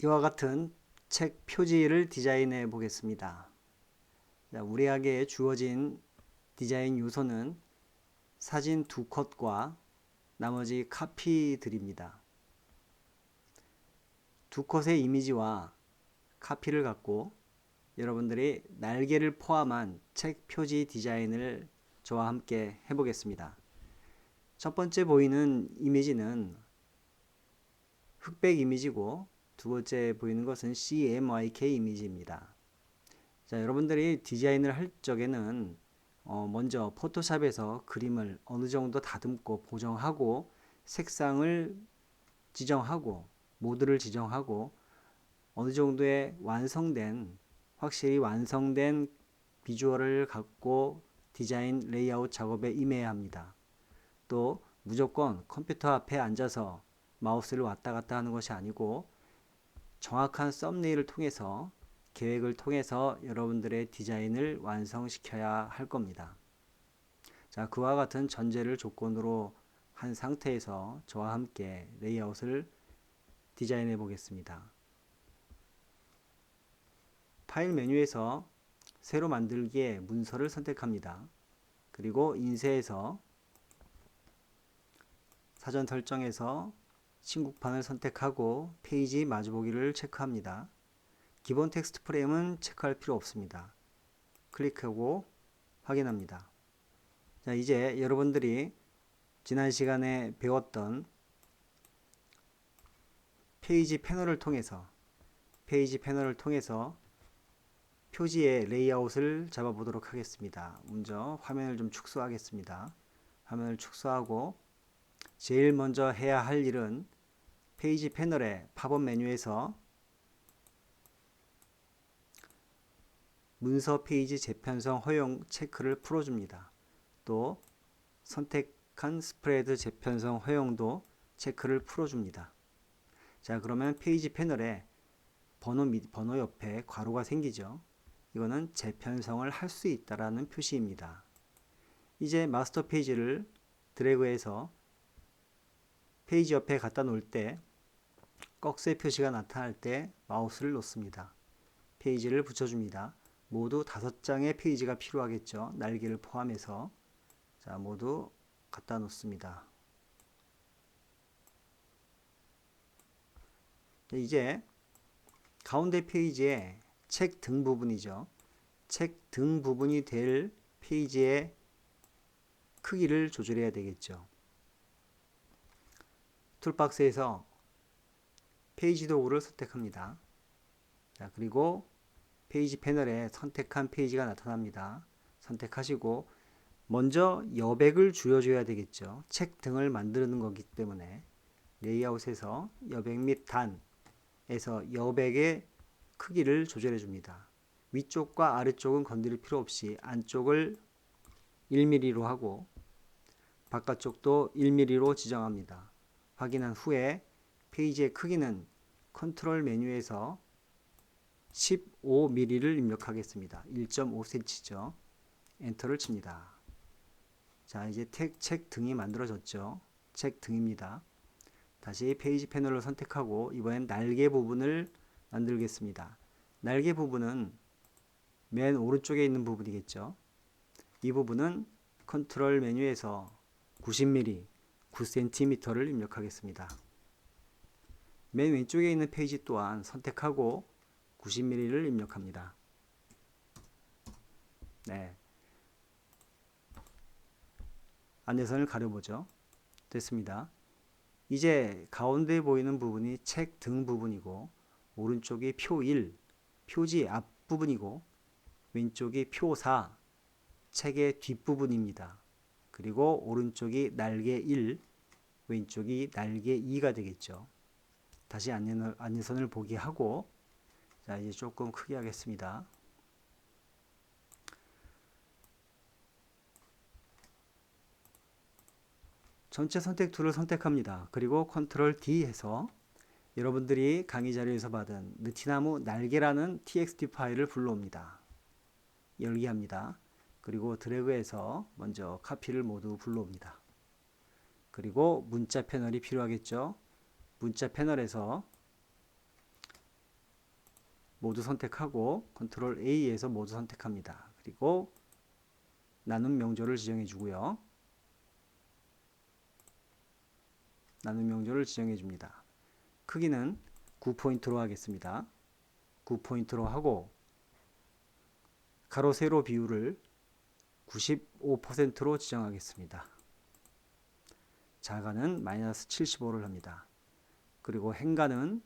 이와 같은 책 표지를 디자인해 보겠습니다. 자, 우리에게 주어진 디자인 요소는 사진 두 컷과 나머지 카피들입니다. 두 컷의 이미지와 카피를 갖고 여러분들이 날개를 포함한 책 표지 디자인을 저와 함께 해보겠습니다. 첫 번째 보이는 이미지는 흑백 이미지고 두 번째 보이는 것은 CMYK 이미지입니다. 자, 여러분들이 디자인을 할 적에는 먼저 포토샵에서 그림을 어느 정도 다듬고 보정하고 색상을 지정하고 모드를 지정하고 어느 정도의 확실히 완성된 비주얼을 갖고 디자인 레이아웃 작업에 임해야 합니다. 또 무조건 컴퓨터 앞에 앉아서 마우스를 왔다 갔다 하는 것이 아니고 정확한 썸네일을 통해서 계획을 통해서 여러분들의 디자인을 완성시켜야 할 겁니다. 자, 그와 같은 전제를 조건으로 한 상태에서 저와 함께 레이아웃을 디자인해 보겠습니다. 파일 메뉴에서 새로 만들기에 문서를 선택합니다. 그리고 인쇄에서 사전 설정에서 신국판을 선택하고 페이지 마주보기를 체크합니다. 기본 텍스트 프레임은 체크할 필요 없습니다. 클릭하고 확인합니다. 자, 이제 여러분들이 지난 시간에 배웠던 페이지 패널을 통해서 표지의 레이아웃을 잡아보도록 하겠습니다. 먼저 화면을 좀 축소하겠습니다. 화면을 축소하고 제일 먼저 해야 할 일은 페이지 패널의 팝업 메뉴에서 문서 페이지 재편성 허용 체크를 풀어줍니다. 또 선택한 스프레드 재편성 허용도 체크를 풀어줍니다. 자, 그러면 페이지 패널에 번호 옆에 괄호가 생기죠. 이거는 재편성을 할 수 있다라는 표시입니다. 이제 마스터 페이지를 드래그해서 페이지 옆에 갖다 놓을 때 꺽쇠 표시가 나타날 때 마우스를 놓습니다. 페이지를 붙여줍니다. 모두 5장의 페이지가 필요하겠죠. 날개를 포함해서. 자, 모두 갖다 놓습니다. 이제 가운데 페이지에 책 등 부분이죠. 책 등 부분이 될 페이지의 크기를 조절해야 되겠죠. 툴박스에서 페이지 도구를 선택합니다. 자, 그리고 페이지 패널에 선택한 페이지가 나타납니다. 선택하시고 먼저 여백을 줄여줘야 되겠죠. 책 등을 만드는 거기 때문에 레이아웃에서 여백 및 단에서 여백의 크기를 조절해 줍니다. 위쪽과 아래쪽은 건드릴 필요 없이 안쪽을 1mm로 하고 바깥쪽도 1mm로 지정합니다. 확인한 후에 페이지의 크기는 컨트롤 메뉴에서 15mm를 입력하겠습니다. 1.5cm죠. 엔터를 칩니다. 자, 이제 책 등이 만들어졌죠. 책 등입니다. 다시 페이지 패널을 선택하고 이번엔 날개 부분을 만들겠습니다. 날개 부분은 맨 오른쪽에 있는 부분이겠죠. 이 부분은 컨트롤 메뉴에서 90mm, 9cm를 입력하겠습니다. 맨 왼쪽에 있는 페이지 또한 선택하고 90mm를 입력합니다. 네. 안내선을 가려보죠. 됐습니다. 이제 가운데 보이는 부분이 책 등 부분이고 오른쪽이 표 1, 표지 앞부분이고 왼쪽이 표 4, 책의 뒷부분입니다. 그리고 오른쪽이 날개 1, 왼쪽이 날개 2가 되겠죠. 다시 안내선을 보게 하고 자, 이제 조금 크게 하겠습니다. 전체 선택 툴을 선택합니다. 그리고 컨트롤 D 해서 여러분들이 강의 자료에서 받은 느티나무 날개라는 txt 파일을 불러옵니다. 열기 합니다. 그리고 드래그해서 먼저 카피를 모두 불러옵니다. 그리고 문자 패널이 필요하겠죠. 문자 패널에서 모두 선택하고 컨트롤 A에서 모두 선택합니다. 그리고 나눈 명조를 지정해 주고요. 나눈 명조를 지정해 줍니다. 크기는 9포인트로 하겠습니다. 9포인트로 하고 가로 세로 비율을 95%로 지정하겠습니다. 자가는 마이너스 75를 합니다. 그리고 행가는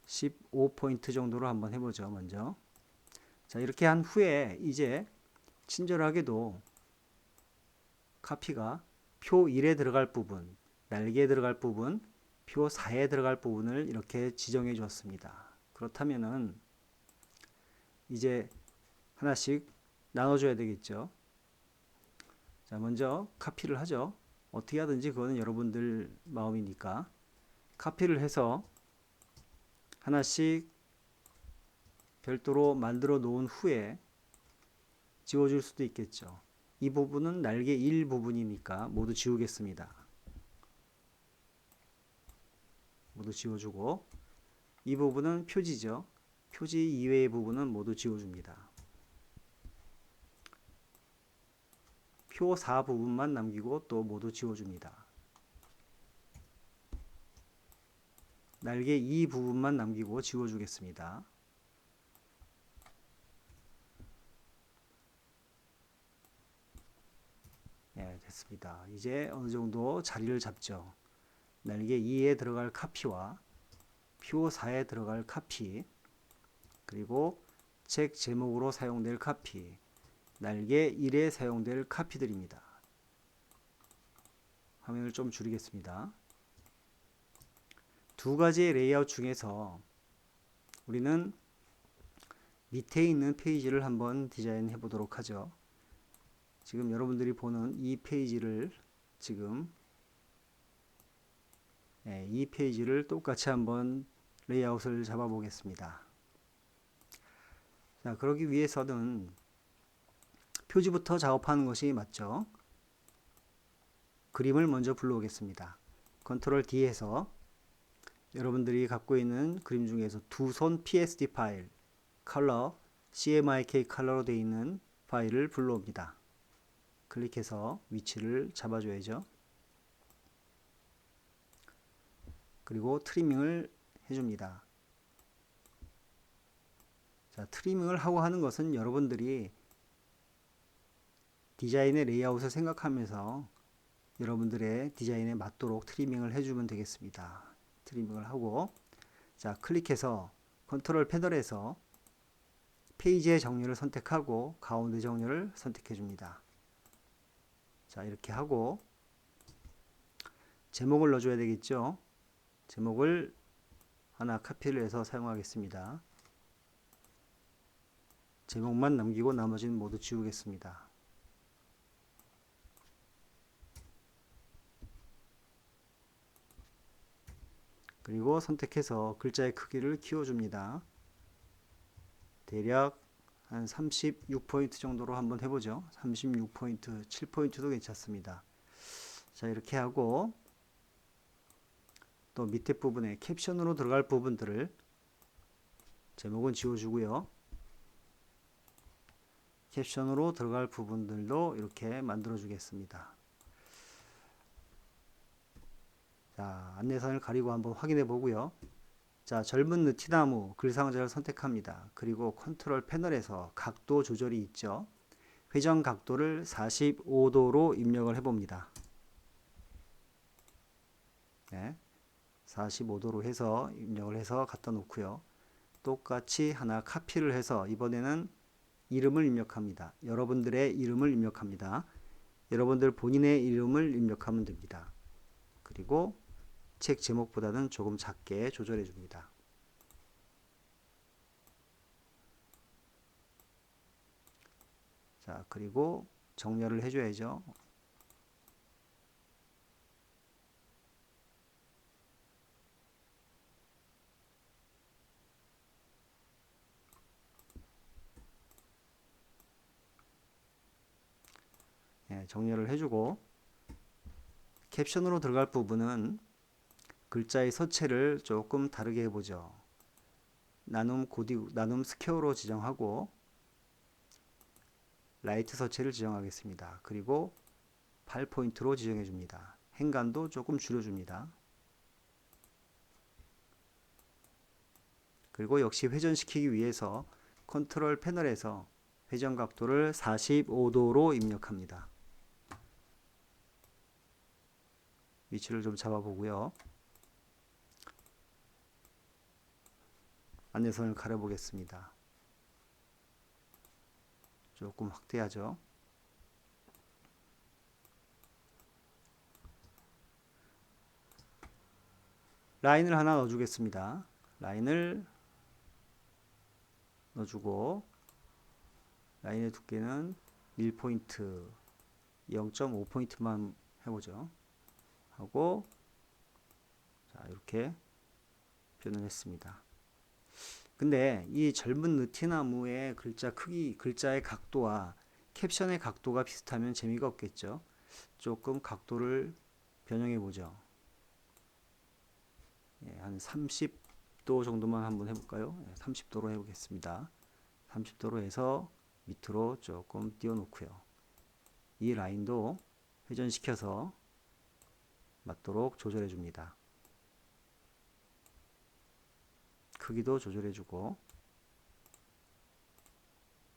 15포인트 정도로 한번 해보죠. 먼저. 자, 이렇게 한 후에 이제 친절하게도 카피가 표 1에 들어갈 부분, 날개에 들어갈 부분, 표 4에 들어갈 부분을 이렇게 지정해 주었습니다. 그렇다면은 이제 하나씩 나눠줘야 되겠죠. 자, 먼저 카피를 하죠. 어떻게 하든지 그거는 여러분들 마음이니까 카피를 해서 하나씩 별도로 만들어 놓은 후에 지워줄 수도 있겠죠. 이 부분은 날개 1 부분이니까 모두 지우겠습니다. 모두 지워주고 이 부분은 표지죠. 표지 이외의 부분은 모두 지워줍니다. 표 4 부분만 남기고 또 모두 지워줍니다. 날개 2 부분만 남기고 지워주겠습니다. 네, 됐습니다. 이제 어느 정도 자리를 잡죠. 날개 2에 들어갈 카피와 표 4에 들어갈 카피, 그리고 책 제목으로 사용될 카피, 날개 1에 사용될 카피들입니다. 화면을 좀 줄이겠습니다. 두 가지의 레이아웃 중에서 우리는 밑에 있는 페이지를 한번 디자인해 보도록 하죠. 지금 여러분들이 보는 이 페이지를 지금 이 페이지를 똑같이 한번 레이아웃을 잡아 보겠습니다. 자, 그러기 위해서는 표지부터 작업하는 것이 맞죠. 그림을 먼저 불러오겠습니다. 컨트롤 D에서 여러분들이 갖고 있는 그림 중에서 두 손 PSD 파일, 컬러, CMYK 컬러로 되어 있는 파일을 불러옵니다. 클릭해서 위치를 잡아줘야죠. 그리고 트리밍을 해줍니다. 자, 트리밍을 하고 하는 것은 여러분들이 디자인의 레이아웃을 생각하면서 여러분들의 디자인에 맞도록 트리밍을 해주면 되겠습니다. 트리밍을 하고, 자, 클릭해서 컨트롤 패널에서 페이지의 정렬을 선택하고 가운데 정렬을 선택해 줍니다. 자, 이렇게 하고 제목을 넣어줘야 되겠죠. 제목을 하나 카피를 해서 사용하겠습니다. 제목만 남기고 나머지는 모두 지우겠습니다. 그리고 선택해서 글자의 크기를 키워줍니다. 대략 한 36포인트 정도로 한번 해보죠. 36포인트, 7포인트도 괜찮습니다. 자, 이렇게 하고 또 밑에 부분에 캡션으로 들어갈 부분들을 제목은 지워주고요. 캡션으로 들어갈 부분들도 이렇게 만들어 주겠습니다. 자, 안내선을 가리고 한번 확인해 보고요. 자, 젊은 느티나무 글상자를 선택합니다. 그리고 컨트롤 패널에서 각도 조절이 있죠. 회전 각도를 45도로 입력을 해봅니다. 네, 45도로 해서 입력을 해서 갖다 놓고요. 똑같이 하나 카피를 해서 이번에는 이름을 입력합니다. 여러분들의 이름을 입력합니다. 여러분들 본인의 이름을 입력하면 됩니다. 그리고 책 제목보다는 조금 작게 조절해 줍니다. 자, 그리고 정렬을 해줘야죠. 예, 정렬을 해주고 캡션으로 들어갈 부분은 글자의 서체를 조금 다르게 해보죠. 나눔 나눔 스퀘어로 지정하고 라이트 서체를 지정하겠습니다. 그리고 8포인트로 지정해 줍니다. 행간도 조금 줄여줍니다. 그리고 역시 회전시키기 위해서 컨트롤 패널에서 회전 각도를 45도로 입력합니다. 위치를 좀 잡아보고요. 안내선을 가려보겠습니다. 조금 확대하죠. 라인을 하나 넣어주겠습니다. 라인을 넣어주고 라인의 두께는 1포인트 0.5포인트만 해보죠. 하고 자 이렇게 표현을 했습니다. 근데 이 젊은 느티나무의 글자 크기, 글자의 각도와 캡션의 각도가 비슷하면 재미가 없겠죠. 조금 각도를 변형해 보죠. 예, 한 30도 정도만 한번 해볼까요? 예, 30도로 해보겠습니다. 30도로 해서 밑으로 조금 띄워 놓고요. 이 라인도 회전시켜서 맞도록 조절해 줍니다. 크기도 조절해 주고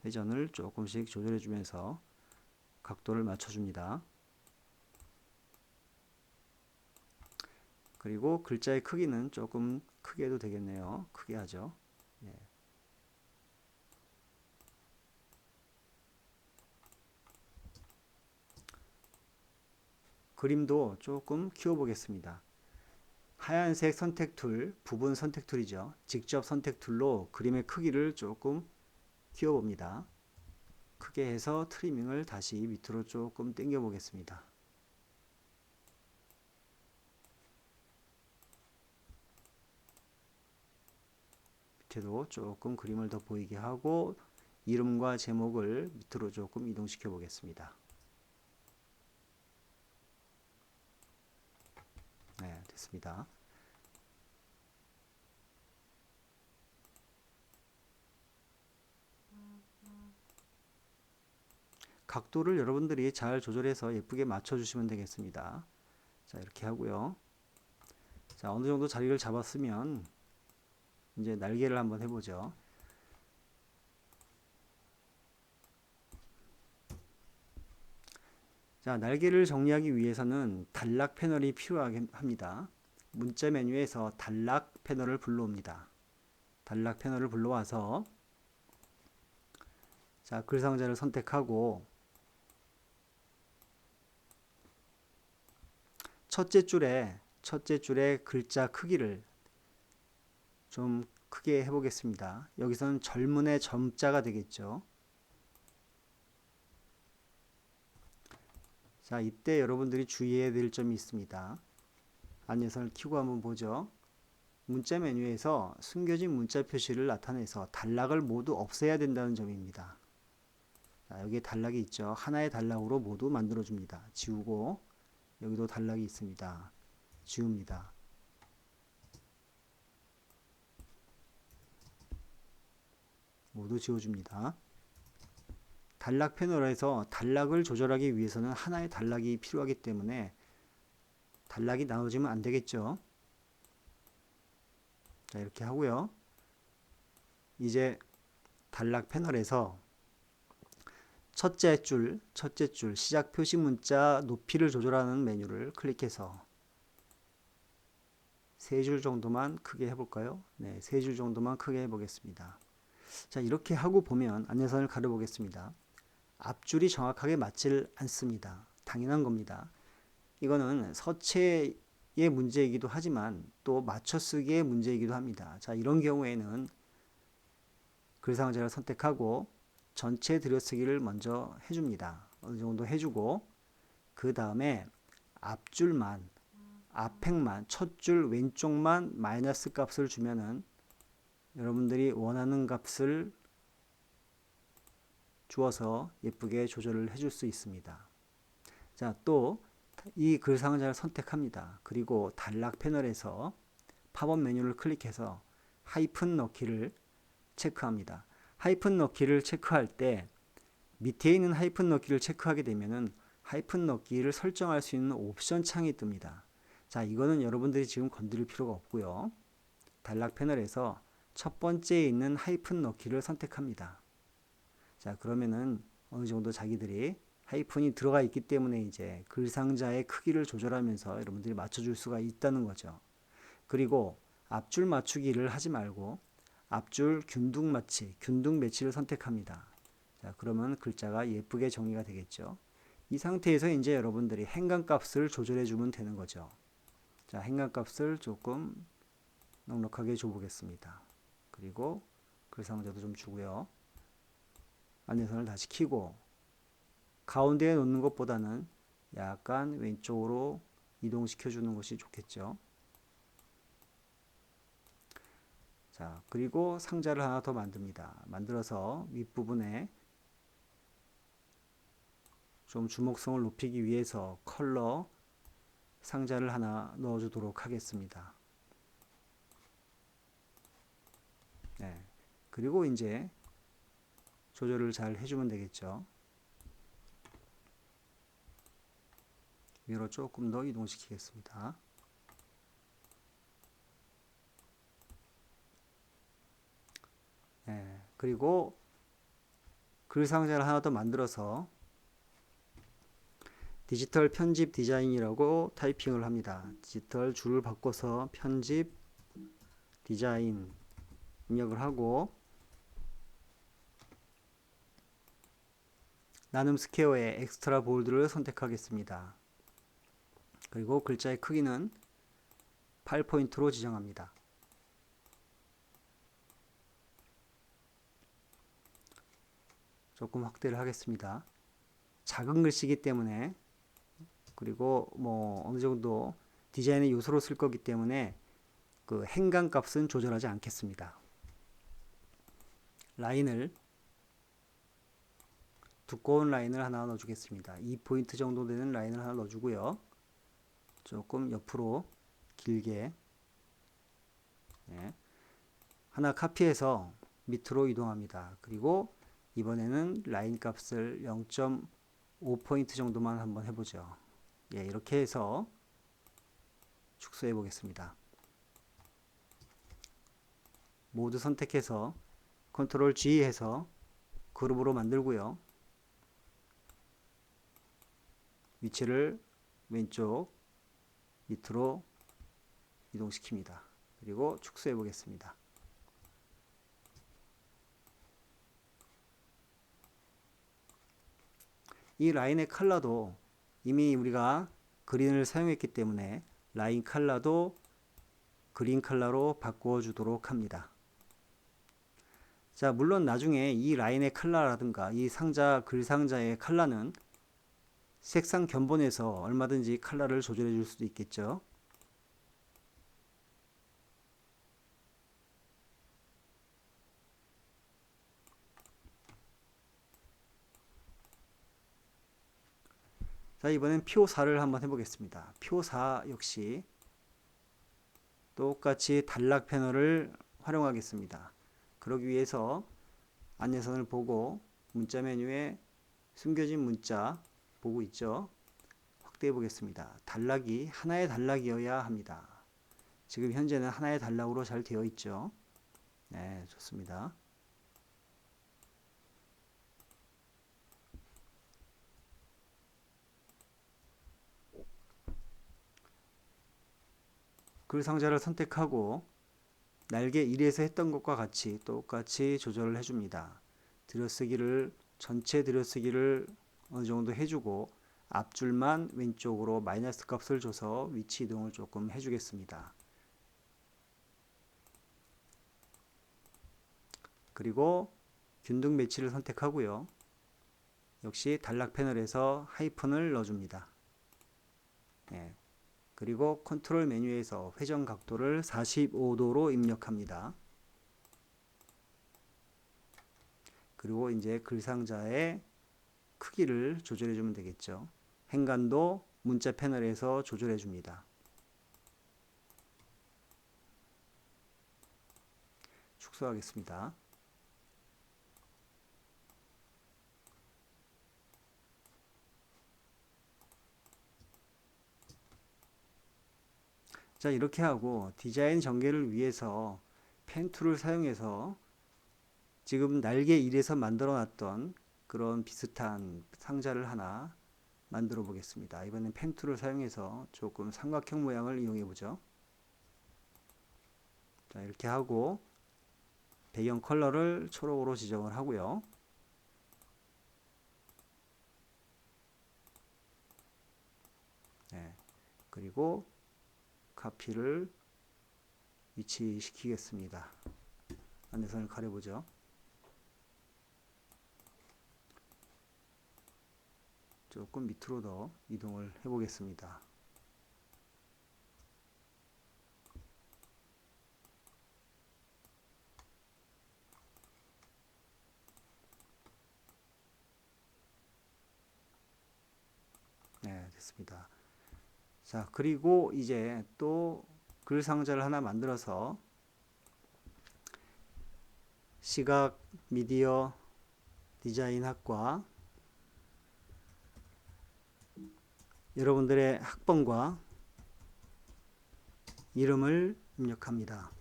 회전을 조금씩 조절해 주면서 각도를 맞춰 줍니다. 그리고 글자의 크기는 조금 크게 해도 되겠네요. 크게 하죠. 예. 그림도 조금 키워 보겠습니다. 하얀색 선택 툴, 부분 선택 툴이죠. 직접 선택 툴로 그림의 크기를 조금 키워 봅니다. 크게 해서 트리밍을 다시 밑으로 조금 당겨 보겠습니다. 밑에도 조금 그림을 더 보이게 하고 이름과 제목을 밑으로 조금 이동시켜 보겠습니다. 네, 됐습니다. 각도를 여러분들이 잘 조절해서 예쁘게 맞춰주시면 되겠습니다. 자, 이렇게 하고요. 자, 어느 정도 자리를 잡았으면 이제 날개를 한번 해보죠. 자, 날개를 정리하기 위해서는 단락 패널이 필요합니다. 문자 메뉴에서 단락 패널을 불러옵니다. 단락 패널을 불러와서 자, 글 상자를 선택하고 첫째 줄에 글자 크기를 좀 크게 해보겠습니다. 여기서는 젊은의 점자가 되겠죠. 자, 이때 여러분들이 주의해야 될 점이 있습니다. 안내선을 켜고 한번 보죠. 문자 메뉴에서 숨겨진 문자 표시를 나타내서 단락을 모두 없애야 된다는 점입니다. 자, 여기에 단락이 있죠. 하나의 단락으로 모두 만들어줍니다. 지우고 여기도 단락이 있습니다. 지웁니다. 모두 지워줍니다. 단락 패널에서 단락을 조절하기 위해서는 하나의 단락이 필요하기 때문에 단락이 나눠지면 안 되겠죠. 자, 이렇게 하고요. 이제 단락 패널에서 첫째 줄 시작 표시 문자 높이를 조절하는 메뉴를 클릭해서 3줄 정도만 크게 해볼까요? 네, 3줄 정도만 크게 해보겠습니다. 자, 이렇게 하고 보면 안내선을 가려보겠습니다. 앞줄이 정확하게 맞질 않습니다. 당연한 겁니다. 이거는 서체의 문제이기도 하지만 또 맞춰쓰기의 문제이기도 합니다. 자, 이런 경우에는 글상자를 선택하고 전체 들여쓰기를 먼저 해줍니다. 어느 정도 해주고 그 다음에 앞줄만 앞행만 첫 줄 왼쪽만 마이너스 값을 주면은 여러분들이 원하는 값을 주어서 예쁘게 조절을 해줄 수 있습니다. 자, 또 이 글 상자를 선택합니다. 그리고 단락 패널에서 팝업 메뉴를 클릭해서 하이픈 넣기를 체크합니다. 하이픈 넣기를 체크할 때 밑에 있는 하이픈 넣기를 체크하게 되면은 하이픈 넣기를 설정할 수 있는 옵션 창이 뜹니다. 자, 이거는 여러분들이 지금 건드릴 필요가 없고요. 단락 패널에서 첫 번째에 있는 하이픈 넣기를 선택합니다. 자, 그러면은 어느 정도 자기들이 하이픈이 들어가 있기 때문에 이제 글 상자의 크기를 조절하면서 여러분들이 맞춰줄 수가 있다는 거죠. 그리고 앞줄 맞추기를 하지 말고 앞줄 균등 마치, 균등 매치를 선택합니다. 자, 그러면 글자가 예쁘게 정리가 되겠죠. 이 상태에서 이제 여러분들이 행간 값을 조절해 주면 되는 거죠. 자, 행간 값을 조금 넉넉하게 줘보겠습니다. 그리고 글 상자도 좀 주고요. 안내선을 다시 켜고 가운데에 놓는 것보다는 약간 왼쪽으로 이동시켜 주는 것이 좋겠죠. 자, 그리고 상자를 하나 더 만듭니다. 만들어서 윗부분에 좀 주목성을 높이기 위해서 컬러 상자를 하나 넣어주도록 하겠습니다. 네. 그리고 이제 조절을 잘 해주면 되겠죠. 위로 조금 더 이동시키겠습니다. 네. 그리고 글 상자를 하나 더 만들어서 디지털 편집 디자인이라고 타이핑을 합니다. 디지털 줄을 바꿔서 편집 디자인 입력을 하고 나눔 스퀘어의 엑스트라 볼드를 선택하겠습니다. 그리고 글자의 크기는 8포인트로 지정합니다. 조금 확대를 하겠습니다. 작은 글씨이기 때문에 그리고 뭐 어느 정도 디자인의 요소로 쓸 거기 때문에 그 행간 값은 조절하지 않겠습니다. 라인을 두꺼운 라인을 하나 넣어주겠습니다. 2포인트 정도 되는 라인을 하나 넣어주고요. 조금 옆으로 길게 하나 카피해서 밑으로 이동합니다. 그리고 이번에는 라인 값을 0.5포인트 정도만 한번 해보죠. 이렇게 해서 축소해 보겠습니다. 모두 선택해서 컨트롤 G 해서 그룹으로 만들고요. 위치를 왼쪽 밑으로 이동시킵니다. 그리고 축소해 보겠습니다. 이 라인의 컬러도 이미 우리가 그린을 사용했기 때문에 라인 컬러도 그린 컬러로 바꾸어 주도록 합니다. 자, 물론 나중에 이 라인의 컬러라든가 이 상자 글 상자의 컬러는 색상 견본에서 얼마든지 컬러를 조절해 줄 수도 있겠죠. 자, 이번엔 P54를 한번 해보겠습니다. P54 역시 똑같이 단락 패널을 활용하겠습니다. 그러기 위해서 안내선을 보고 문자 메뉴에 숨겨진 문자 보고 있죠. 확대해 보겠습니다. 단락이 하나의 단락이어야 합니다. 지금 현재는 하나의 단락으로 잘 되어 있죠. 네, 좋습니다. 글 상자를 선택하고 날개 1에서 했던 것과 같이 똑같이 조절을 해줍니다. 들여쓰기를 전체 들여쓰기를 어느 정도 해주고 앞줄만 왼쪽으로 마이너스 값을 줘서 위치 이동을 조금 해주겠습니다. 그리고 균등 매치를 선택하고요. 역시 단락 패널에서 하이픈을 넣어줍니다. 네. 그리고 컨트롤 메뉴에서 회전 각도를 45도로 입력합니다. 그리고 이제 글 상자의 크기를 조절해 주면 되겠죠. 행간도 문자 패널에서 조절해 줍니다. 축소하겠습니다. 자, 이렇게 하고 디자인 전개를 위해서 펜 툴을 사용해서 지금 날개 1에서 만들어 놨던 그런 비슷한 상자를 하나 만들어 보겠습니다. 이번엔 펜 툴을 사용해서 조금 삼각형 모양을 이용해 보죠. 자, 이렇게 하고 배경 컬러를 초록으로 지정을 하고요. 네, 그리고 카피를 위치시키겠습니다. 안내선을 가려보죠. 조금 밑으로 더 이동을 해보겠습니다. 네, 됐습니다. 자, 그리고 이제 또 글 상자를 하나 만들어서 시각 미디어 디자인 학과 여러분들의 학번과 이름을 입력합니다.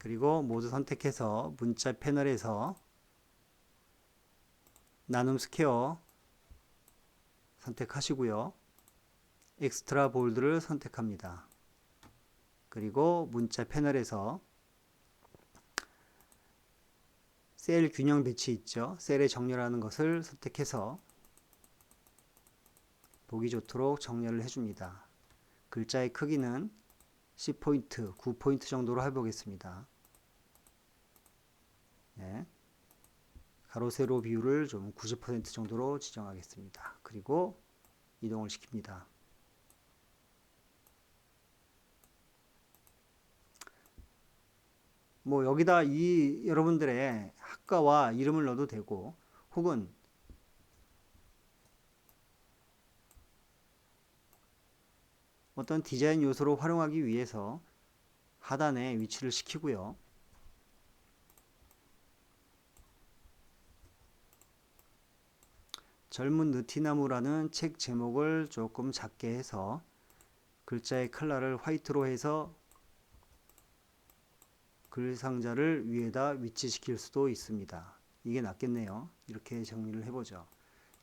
그리고 모두 선택해서 문자 패널에서 나눔 스퀘어 선택하시고요. 엑스트라 볼드를 선택합니다. 그리고 문자 패널에서 셀 균형 배치 있죠. 셀에 정렬하는 것을 선택해서 보기 좋도록 정렬을 해줍니다. 글자의 크기는 10포인트, 9포인트 정도로 해보겠습니다. 네. 가로 세로 비율을 좀 90% 정도로 지정하겠습니다. 그리고 이동을 시킵니다. 뭐 여기다 이 여러분들의 학과와 이름을 넣어도 되고 혹은 어떤 디자인 요소로 활용하기 위해서 하단에 위치를 시키고요. 젊은 느티나무라는 책 제목을 조금 작게 해서 글자의 컬러를 화이트로 해서 글 상자를 위에다 위치시킬 수도 있습니다. 이게 낫겠네요. 이렇게 정리를 해보죠.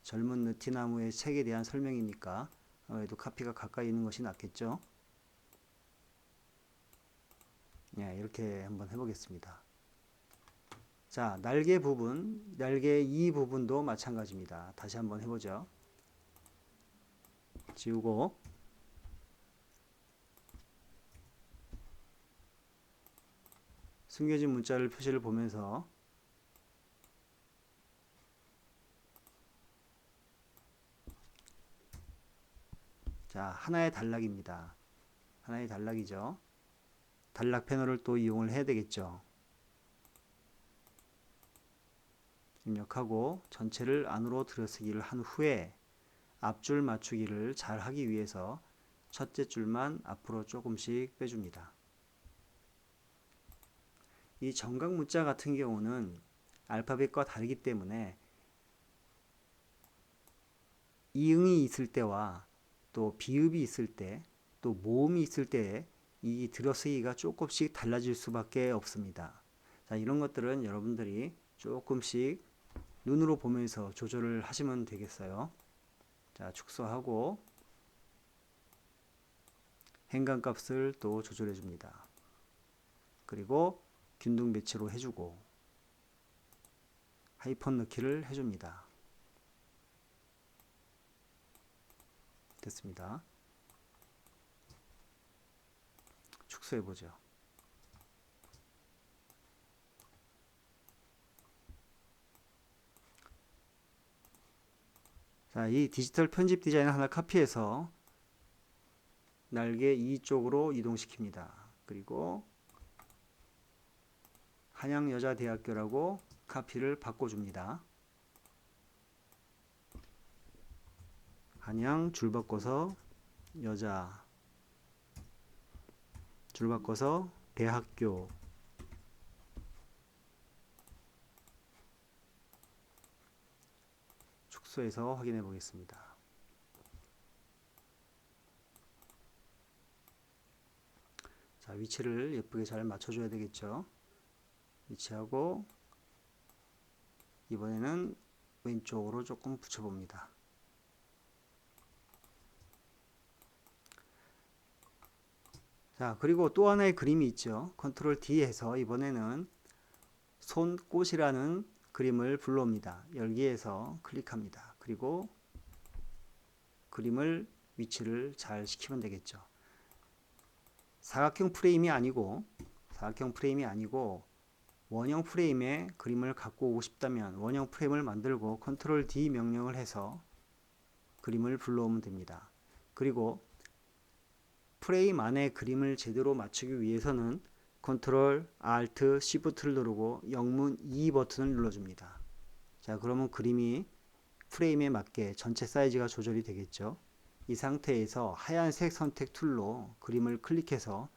젊은 느티나무의 책에 대한 설명이니까 아무래도 카피가 가까이 있는 것이 낫겠죠. 네, 이렇게 한번 해보겠습니다. 자, 날개 부분, 날개 이 부분도 마찬가지입니다. 다시 한번 해보죠. 지우고 숨겨진 문자를 표시를 보면서 자, 하나의 단락입니다. 하나의 단락이죠. 단락 패널을 또 이용을 해야 되겠죠. 입력하고 전체를 안으로 들여쓰기를 한 후에 앞줄 맞추기를 잘 하기 위해서 첫째 줄만 앞으로 조금씩 빼줍니다. 이 정각 문자 같은 경우는 알파벳과 다르기 때문에 이응이 있을 때와 또 비읍이 있을 때 또 모음이 있을 때 이 들어쓰기가 조금씩 달라질 수밖에 없습니다. 자, 이런 것들은 여러분들이 조금씩 눈으로 보면서 조절을 하시면 되겠어요. 자, 축소하고 행간 값을 또 조절해 줍니다. 그리고 균등 배치로 해주고 하이펀 넣기를 해줍니다. 됐습니다. 축소해 보죠. 자, 이 디지털 편집 디자인을 하나 카피해서 날개 2쪽으로 이동시킵니다. 그리고 한양여자대학교라고 카피를 바꿔줍니다. 한양 줄 바꿔서 여자 줄 바꿔서 대학교 축소해서 확인해 보겠습니다. 자, 위치를 예쁘게 잘 맞춰줘야 되겠죠. 위치하고 이번에는 왼쪽으로 조금 붙여봅니다. 자, 그리고 또 하나의 그림이 있죠. 컨트롤 D 해서 이번에는 손꽃이라는 그림을 불러옵니다. 열기에서 클릭합니다. 그리고 그림을 위치를 잘 시키면 되겠죠. 사각형 프레임이 아니고 원형 프레임의 그림을 갖고 오고 싶다면 원형 프레임을 만들고 컨트롤 D 명령을 해서 그림을 불러오면 됩니다. 그리고 프레임 안에 그림을 제대로 맞추기 위해서는 컨트롤 Alt Shift를 누르고 영문 E 버튼을 눌러줍니다. 자, 그러면 그림이 프레임에 맞게 전체 사이즈가 조절이 되겠죠. 이 상태에서 하얀색 선택 툴로 그림을 클릭해서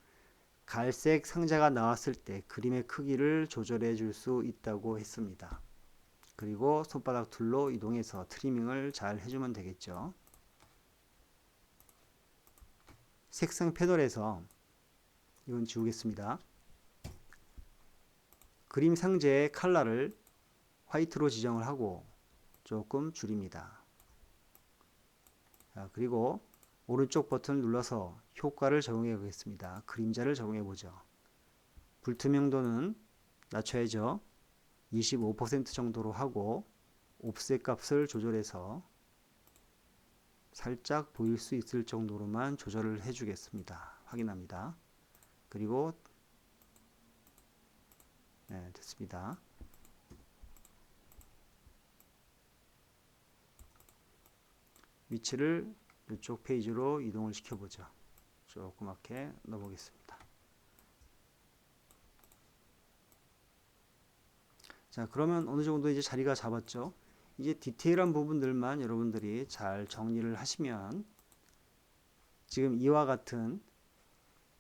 갈색 상자가 나왔을 때 그림의 크기를 조절해 줄 수 있다고 했습니다. 그리고 손바닥 툴로 이동해서 트리밍을 잘 해주면 되겠죠. 색상 패널에서 이건 지우겠습니다. 그림 상자의 컬러를 화이트로 지정을 하고 조금 줄입니다. 자, 그리고 오른쪽 버튼을 눌러서 효과를 적용해 보겠습니다. 그림자를 적용해 보죠. 불투명도는 낮춰야죠. 25% 정도로 하고 옵셋 값을 조절해서 살짝 보일 수 있을 정도로만 조절을 해 주겠습니다. 확인합니다. 그리고 네, 됐습니다. 위치를 이쪽 페이지로 이동을 시켜보죠. 조그맣게 넣어보겠습니다. 자, 그러면 어느 정도 이제 자리가 잡았죠. 이제 디테일한 부분들만 여러분들이 잘 정리를 하시면 지금 이와 같은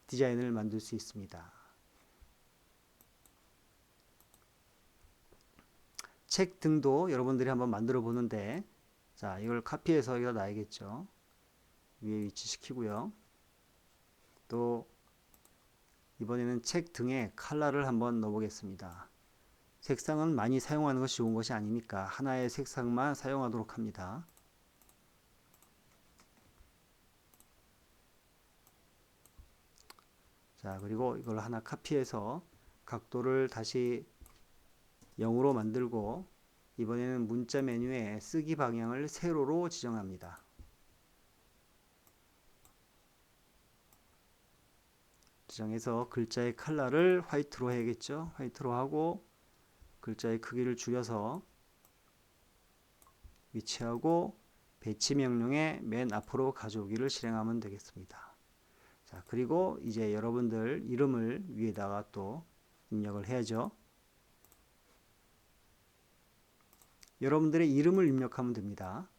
디자인을 만들 수 있습니다. 책 등도 여러분들이 한번 만들어 보는데, 자, 이걸 카피해서 여기다 놔야겠죠. 위에 위치시키고요. 또 이번에는 책 등에 컬러를 한번 넣어보겠습니다. 색상은 많이 사용하는 것이 좋은 것이 아니니까 하나의 색상만 사용하도록 합니다. 자, 그리고 이걸 하나 카피해서 각도를 다시 0으로 만들고 이번에는 문자 메뉴에 쓰기 방향을 세로로 지정합니다. 지정해서 글자의 컬러를 화이트로 해야겠죠. 화이트로 하고 글자의 크기를 줄여서 위치하고 배치 명령에 맨 앞으로 가져오기를 실행하면 되겠습니다. 자, 그리고 이제 여러분들 이름을 위에다가 또 입력을 해야죠. 여러분들의 이름을 입력하면 됩니다.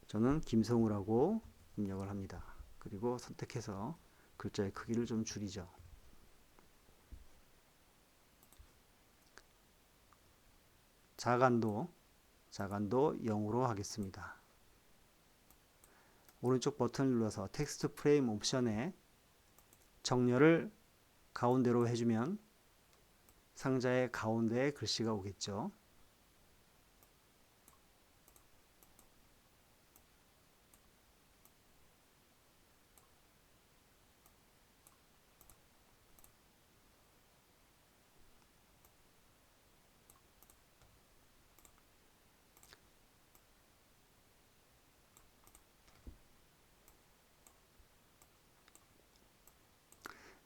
저는 김성우라고 입력을 합니다. 그리고 선택해서 글자의 크기를 좀 줄이죠. 자간도 0으로 하겠습니다. 오른쪽 버튼을 눌러서 텍스트 프레임 옵션에 정렬을 가운데로 해주면 상자의 가운데에 글씨가 오겠죠.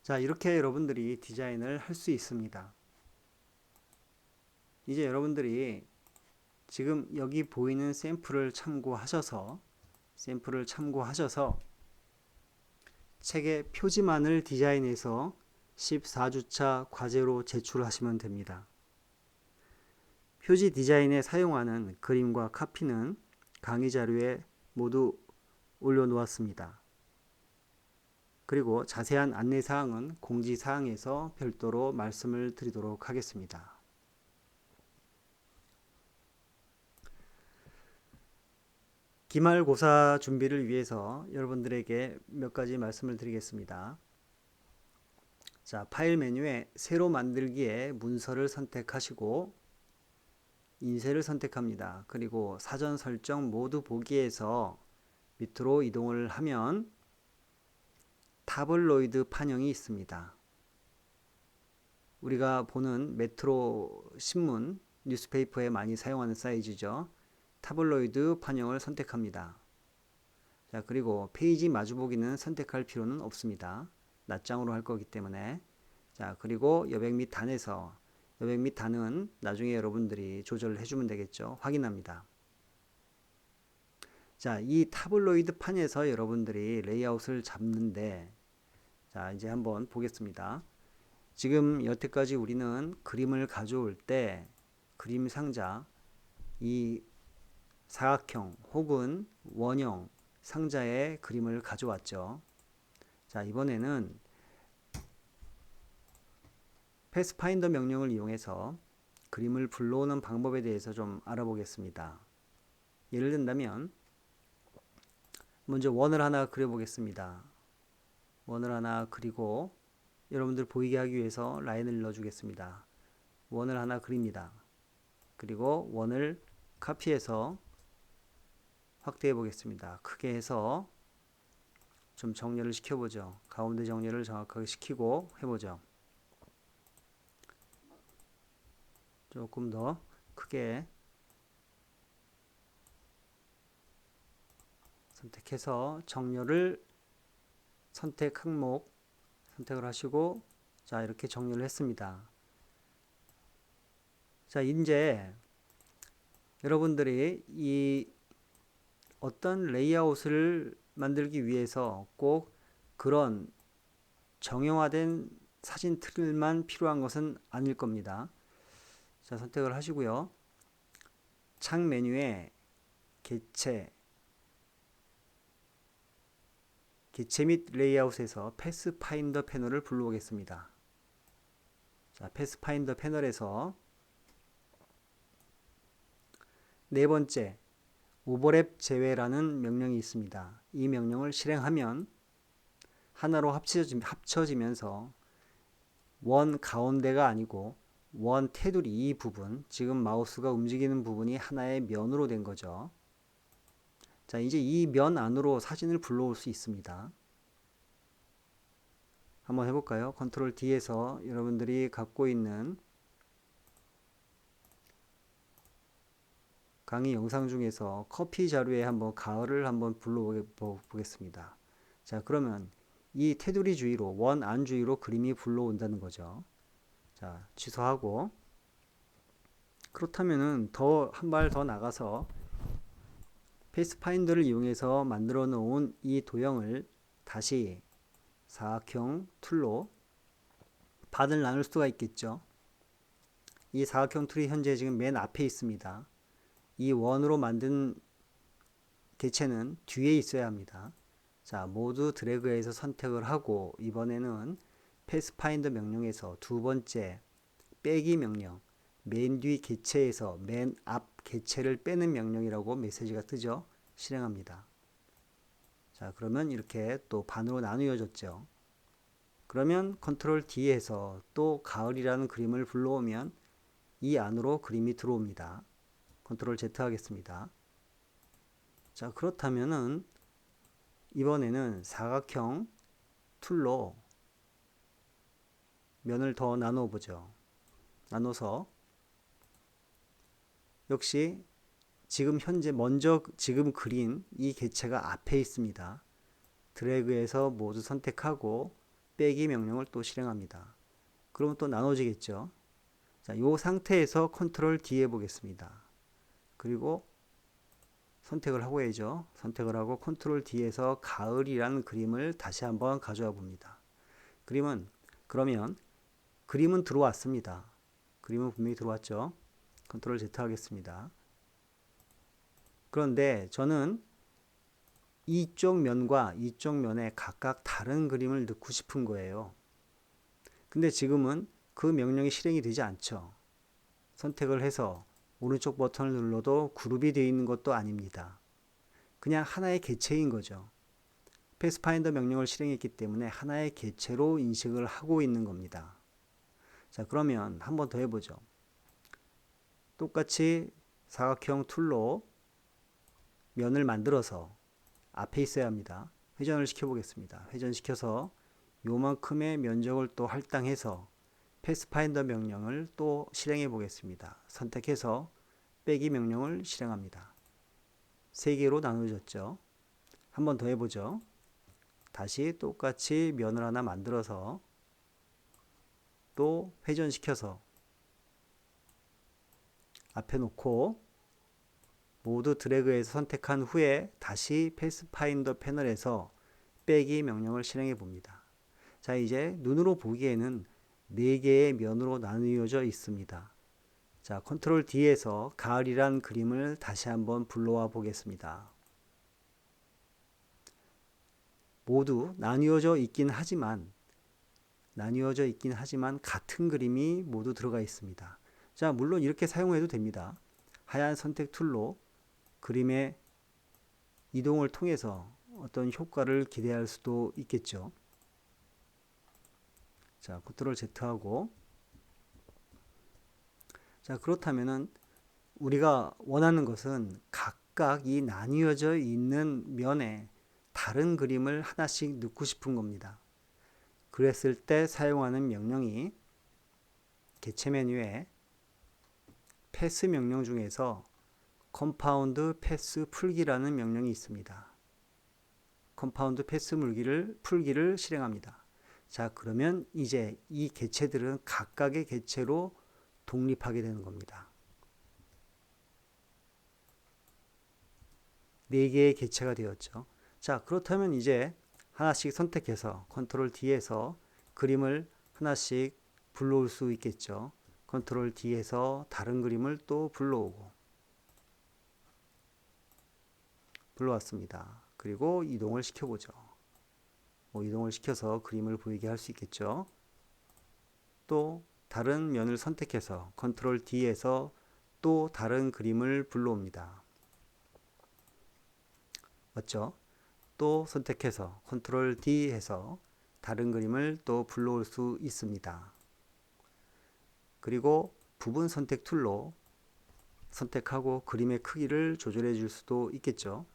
자, 이렇게 여러분들이 디자인을 할 수 있습니다. 이제 여러분들이 지금 여기 보이는 샘플을 참고하셔서 책의 표지만을 디자인해서 14주차 과제로 제출하시면 됩니다. 표지 디자인에 사용하는 그림과 카피는 강의 자료에 모두 올려놓았습니다. 그리고 자세한 안내사항은 공지사항에서 별도로 말씀을 드리도록 하겠습니다. 기말고사 준비를 위해서 여러분들에게 몇 가지 말씀을 드리겠습니다. 자, 파일 메뉴에 새로 만들기에 문서를 선택하시고 인쇄를 선택합니다. 그리고 사전 설정 모두 보기에서 밑으로 이동을 하면 타블로이드 판형이 있습니다. 우리가 보는 메트로 신문, 뉴스페이퍼에 많이 사용하는 사이즈죠. 타블로이드 판형을 선택합니다. 자, 그리고 페이지 마주보기는 선택할 필요는 없습니다. 낱장으로 할 거기 때문에. 자, 그리고 여백 및 단에서 여백 및 단은 나중에 여러분들이 조절을 해주면 되겠죠. 확인합니다. 자, 이 타블로이드 판에서 여러분들이 레이아웃을 잡는데, 자, 이제 한번 보겠습니다. 지금 여태까지 우리는 그림을 가져올 때 그림 상자, 이 사각형 혹은 원형 상자에 그림을 가져왔죠. 자, 이번에는 패스파인더 명령을 이용해서 그림을 불러오는 방법에 대해서 좀 알아보겠습니다. 예를 든다면 먼저 원을 하나 그려보겠습니다. 원을 하나 그리고 여러분들 보이게 하기 위해서 라인을 넣어주겠습니다. 원을 하나 그립니다. 그리고 원을 카피해서 확대해 보겠습니다. 크게 해서 좀 정렬을 시켜보죠. 가운데 정렬을 정확하게 시키고 해보죠. 조금 더 크게 선택해서 정렬을 선택 항목 선택을 하시고 자, 이렇게 정렬을 했습니다. 자, 이제 여러분들이 이 어떤 레이아웃을 만들기 위해서 꼭 그런 정형화된 사진 틀만 필요한 것은 아닐 겁니다. 자, 선택을 하시고요. 창 메뉴에 개체 및 레이아웃에서 패스파인더 패널을 불러오겠습니다. 자, 패스파인더 패널에서 네 번째 오버랩 제외라는 명령이 있습니다. 이 명령을 실행하면 하나로 합쳐지면서 원 가운데가 아니고 원 테두리 이 부분, 지금 마우스가 움직이는 부분이 하나의 면으로 된 거죠. 자, 이제 이 면 안으로 사진을 불러올 수 있습니다. 한번 해볼까요? 컨트롤 D에서 여러분들이 갖고 있는 강의 영상 중에서 커피 자료에 한번 가을을 한번 불러보겠습니다. 자, 그러면 이 테두리 주위로 원 안 주위로 그림이 불러온다는 거죠. 자, 취소하고 그렇다면은 한 발 더 나가서 페이스파인더를 이용해서 만들어 놓은 이 도형을 다시 사각형 툴로 반을 나눌 수가 있겠죠. 이 사각형 툴이 현재 지금 맨 앞에 있습니다. 이 원으로 만든 개체는 뒤에 있어야 합니다. 자, 모두 드래그해서 선택을 하고 이번에는 패스파인더 명령에서 두 번째 빼기 명령, 맨 뒤 개체에서 맨 앞 개체를 빼는 명령이라고 메시지가 뜨죠. 실행합니다. 자, 그러면 이렇게 또 반으로 나누어졌죠. 그러면 컨트롤 D에서 또 가을이라는 그림을 불러오면 이 안으로 그림이 들어옵니다. 컨트롤 Z 하겠습니다. 자, 그렇다면은 이번에는 사각형 툴로 면을 더 나눠 보죠. 나눠서 역시 지금 현재 먼저 지금 그린 이 개체가 앞에 있습니다. 드래그해서 모두 선택하고 빼기 명령을 또 실행합니다. 그러면 또 나눠지겠죠. 자, 이 상태에서 컨트롤 D 해보겠습니다. 그리고 선택을 하고 해야죠. 선택을 하고 컨트롤 D에서 가을이라는 그림을 다시 한번 가져와 봅니다. 그러면 그림은 들어왔습니다. 그림은 분명히 들어왔죠. 컨트롤 Z 하겠습니다. 그런데 저는 이쪽 면과 이쪽 면에 각각 다른 그림을 넣고 싶은 거예요. 근데 지금은 그 명령이 실행이 되지 않죠. 선택을 해서 오른쪽 버튼을 눌러도 그룹이 되어 있는 것도 아닙니다. 그냥 하나의 객체인 거죠. 패스파인더 명령을 실행했기 때문에 하나의 객체로 인식을 하고 있는 겁니다. 자, 그러면 한 번 더 해보죠. 똑같이 사각형 툴로 면을 만들어서 앞에 있어야 합니다. 회전을 시켜보겠습니다. 회전시켜서 요만큼의 면적을 또 할당해서 패스파인더 명령을 또 실행해 보겠습니다. 선택해서 빼기 명령을 실행합니다. 3개로 나누어졌죠. 한 번 더 해보죠. 다시 똑같이 면을 하나 만들어서 또 회전시켜서 앞에 놓고 모두 드래그해서 선택한 후에 다시 패스파인더 패널에서 빼기 명령을 실행해 봅니다. 자, 이제 눈으로 보기에는 4개의 면으로 나누어져 있습니다. 자, 컨트롤 D에서 가을이란 그림을 다시 한번 불러와 보겠습니다. 모두 나뉘어져 있긴 하지만 같은 그림이 모두 들어가 있습니다. 자, 물론 이렇게 사용해도 됩니다. 하얀 선택 툴로 그림의 이동을 통해서 어떤 효과를 기대할 수도 있겠죠. 자, 컨트롤 Z하고, 자, 그렇다면은 우리가 원하는 것은 각각 이 나뉘어져 있는 면에 다른 그림을 하나씩 넣고 싶은 겁니다. 그랬을 때 사용하는 명령이 개체 메뉴에 패스 명령 중에서 컴파운드 패스 풀기라는 명령이 있습니다. 컴파운드 패스 풀기를 실행합니다. 자, 그러면 이제 이 개체들은 각각의 개체로 독립하게 되는 겁니다. 4개의 개체가 되었죠. 자, 그렇다면 이제 하나씩 선택해서 컨트롤 D에서 그림을 하나씩 불러올 수 있겠죠. 컨트롤 D에서 다른 그림을 또 불러왔습니다. 그리고 이동을 시켜보죠. 이동을 시켜서 그림을 보이게 할 수 있겠죠. 또 다른 면을 선택해서 컨트롤 D에서 또 다른 그림을 불러옵니다. 맞죠? 또 선택해서 컨트롤 D 해서 다른 그림을 또 불러올 수 있습니다. 그리고 부분 선택 툴로 선택하고 그림의 크기를 조절해 줄 수도 있겠죠.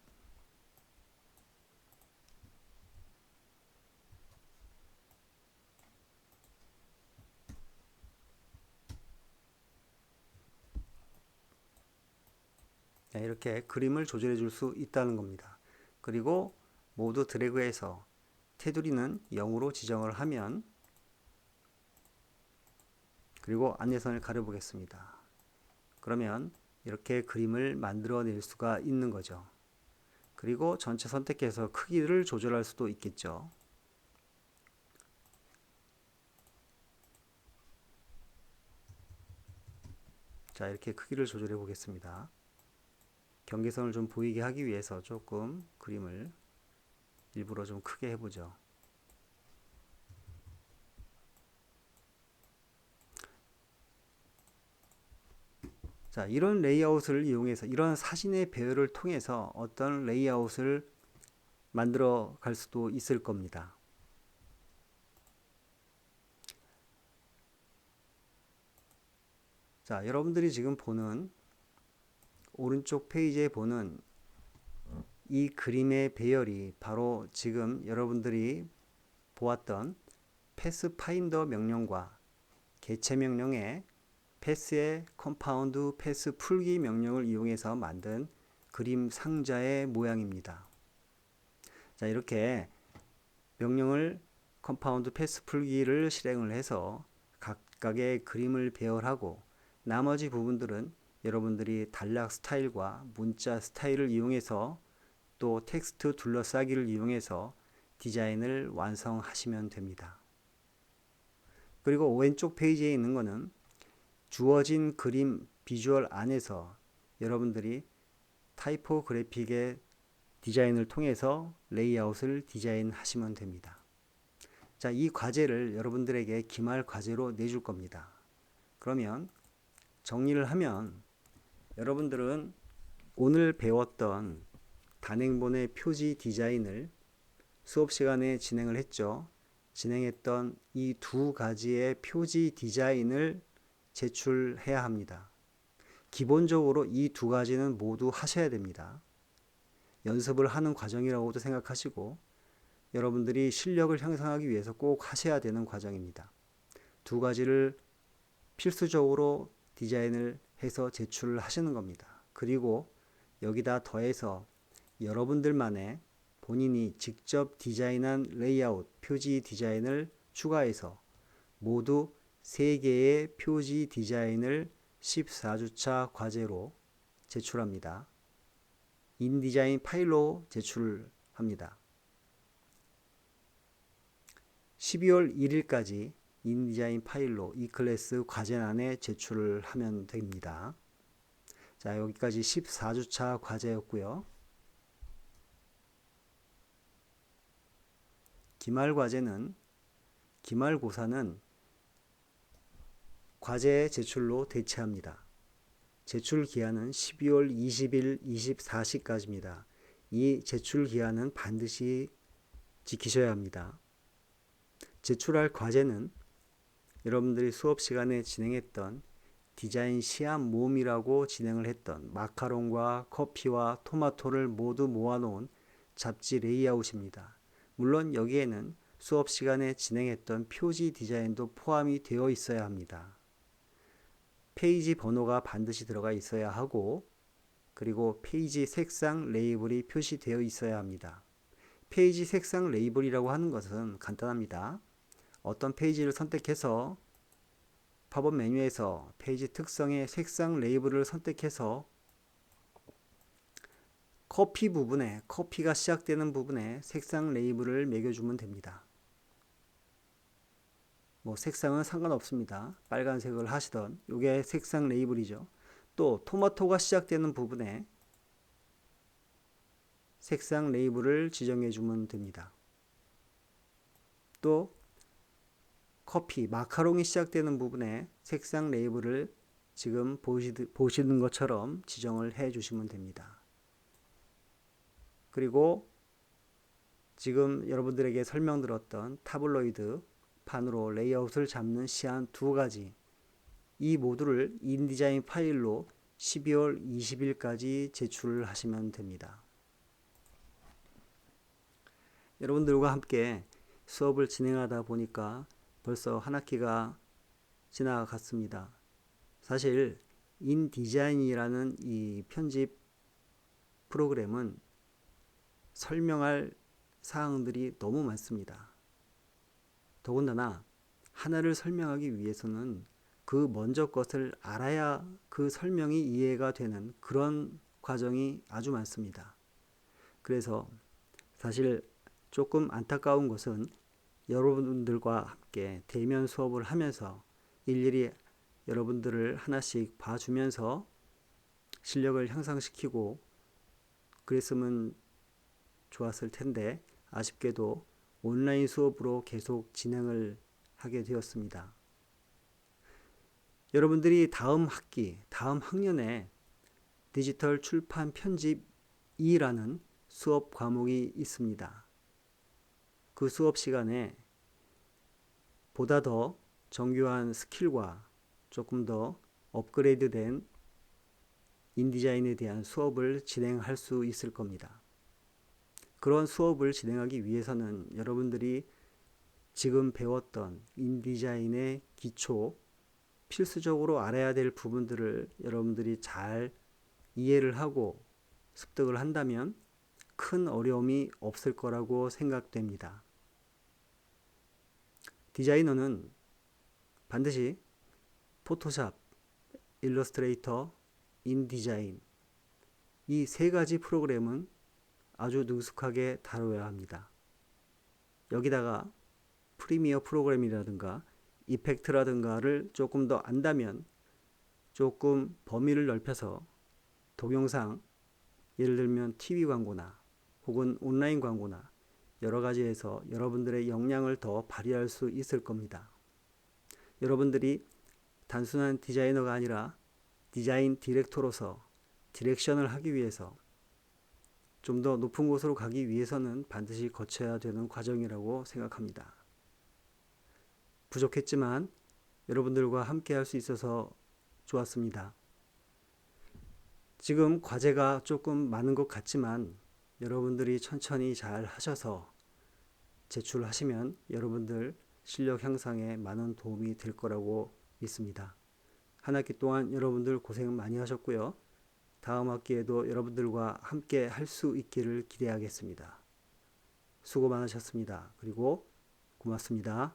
이렇게 그림을 조절해 줄 수 있다는 겁니다. 그리고 모두 드래그해서 테두리는 0으로 지정을 하면, 그리고 안내선을 가려 보겠습니다. 그러면 이렇게 그림을 만들어낼 수가 있는 거죠. 그리고 전체 선택해서 크기를 조절할 수도 있겠죠. 자, 이렇게 크기를 조절해 보겠습니다. 경계선을 좀 보이게 하기 위해서 조금 그림을 일부러 좀 크게 해보죠. 자, 이런 레이아웃을 이용해서, 이런 사진의 배열을 통해서 어떤 레이아웃을 만들어 갈 수도 있을 겁니다. 자, 여러분들이 지금 보는 오른쪽 페이지에 보는 이 그림의 배열이 바로 지금 여러분들이 보았던 패스파인더 명령과 개체 명령의 패스의 컴파운드 패스 풀기 명령을 이용해서 만든 그림 상자의 모양입니다. 자, 이렇게 명령을 컴파운드 패스 풀기를 실행을 해서 각각의 그림을 배열하고 나머지 부분들은 여러분들이 단락 스타일과 문자 스타일을 이용해서 또 텍스트 둘러싸기를 이용해서 디자인을 완성하시면 됩니다. 그리고 왼쪽 페이지에 있는 것은 주어진 그림 비주얼 안에서 여러분들이 타이포그래픽의 디자인을 통해서 레이아웃을 디자인하시면 됩니다. 자, 이 과제를 여러분들에게 기말 과제로 내줄 겁니다. 그러면 정리를 하면 여러분들은 오늘 배웠던 단행본의 표지 디자인을 수업 시간에 진행을 했죠. 진행했던 이 두 가지의 표지 디자인을 제출해야 합니다. 기본적으로 이 두 가지는 모두 하셔야 됩니다. 연습을 하는 과정이라고도 생각하시고 여러분들이 실력을 향상하기 위해서 꼭 하셔야 되는 과정입니다. 두 가지를 필수적으로 디자인을 해서 제출을 하시는 겁니다. 그리고 여기다 더해서 여러분들만의 본인이 직접 디자인한 레이아웃, 표지 디자인을 추가해서 모두 3개의 표지 디자인을 14주차 과제로 제출합니다. 인디자인 파일로 제출합니다. 12월 1일까지 인디자인 파일로 이 클래스 과제란에 제출을 하면 됩니다. 자, 여기까지 14주차 과제였고요. 기말고사는 과제 제출로 대체합니다. 제출 기한은 12월 20일 24시까지입니다. 이 제출 기한은 반드시 지키셔야 합니다. 제출할 과제는 여러분들이 수업 시간에 진행했던 디자인 시합 모음이라고 진행을 했던 마카롱과 커피와 토마토를 모두 모아놓은 잡지 레이아웃입니다. 물론 여기에는 수업 시간에 진행했던 표지 디자인도 포함이 되어 있어야 합니다. 페이지 번호가 반드시 들어가 있어야 하고 그리고 페이지 색상 레이블이 표시되어 있어야 합니다. 페이지 색상 레이블이라고 하는 것은 간단합니다. 어떤 페이지를 선택해서 팝업 메뉴에서 페이지 특성의 색상 레이블을 선택해서 커피 부분에 커피가 시작되는 부분에 색상 레이블을 매겨주면 됩니다. 뭐 색상은 상관없습니다. 빨간색을 하시던 이게 색상 레이블이죠. 또 토마토가 시작되는 부분에 색상 레이블을 지정해 주면 됩니다. 또 커피, 마카롱이 시작되는 부분에 색상 레이블을 지금 보시는 것처럼 지정을 해 주시면 됩니다. 그리고 지금 여러분들에게 설명드렸던 타블로이드 판으로 레이아웃을 잡는 시안 두 가지, 이 모두를 인디자인 파일로 12월 20일까지 제출을 하시면 됩니다. 여러분들과 함께 수업을 진행하다 보니까 벌써 한 학기가 지나갔습니다. 사실 인디자인이라는 이 편집 프로그램은 설명할 사항들이 너무 많습니다. 더군다나 하나를 설명하기 위해서는 그 먼저 것을 알아야 그 설명이 이해가 되는 그런 과정이 아주 많습니다. 그래서 사실 조금 안타까운 것은 여러분들과 함께 대면 수업을 하면서 일일이 여러분들을 하나씩 봐주면서 실력을 향상시키고 그랬으면 좋았을 텐데 아쉽게도 온라인 수업으로 계속 진행을 하게 되었습니다. 여러분들이 다음 학기, 다음 학년에 디지털 출판 편집 2라는 수업 과목이 있습니다. 그 수업 시간에 보다 더 정교한 스킬과 조금 더 업그레이드된 인디자인에 대한 수업을 진행할 수 있을 겁니다. 그런 수업을 진행하기 위해서는 여러분들이 지금 배웠던 인디자인의 기초, 필수적으로 알아야 될 부분들을 여러분들이 잘 이해를 하고 습득을 한다면 큰 어려움이 없을 거라고 생각됩니다. 디자이너는 반드시 포토샵, 일러스트레이터, 인디자인 이 세 가지 프로그램은 아주 능숙하게 다뤄야 합니다. 여기다가 프리미어 프로그램이라든가 이펙트라든가를 조금 더 안다면 조금 범위를 넓혀서 동영상, 예를 들면 TV 광고나 혹은 온라인 광고나 여러 가지에서 여러분들의 역량을 더 발휘할 수 있을 겁니다. 여러분들이 단순한 디자이너가 아니라 디자인 디렉터로서 디렉션을 하기 위해서 좀 더 높은 곳으로 가기 위해서는 반드시 거쳐야 되는 과정이라고 생각합니다. 부족했지만 여러분들과 함께 할 수 있어서 좋았습니다. 지금 과제가 조금 많은 것 같지만 여러분들이 천천히 잘 하셔서 제출하시면 여러분들 실력 향상에 많은 도움이 될 거라고 믿습니다. 한 학기 동안 여러분들 고생 많이 하셨고요. 다음 학기에도 여러분들과 함께 할 수 있기를 기대하겠습니다. 수고 많으셨습니다. 그리고 고맙습니다.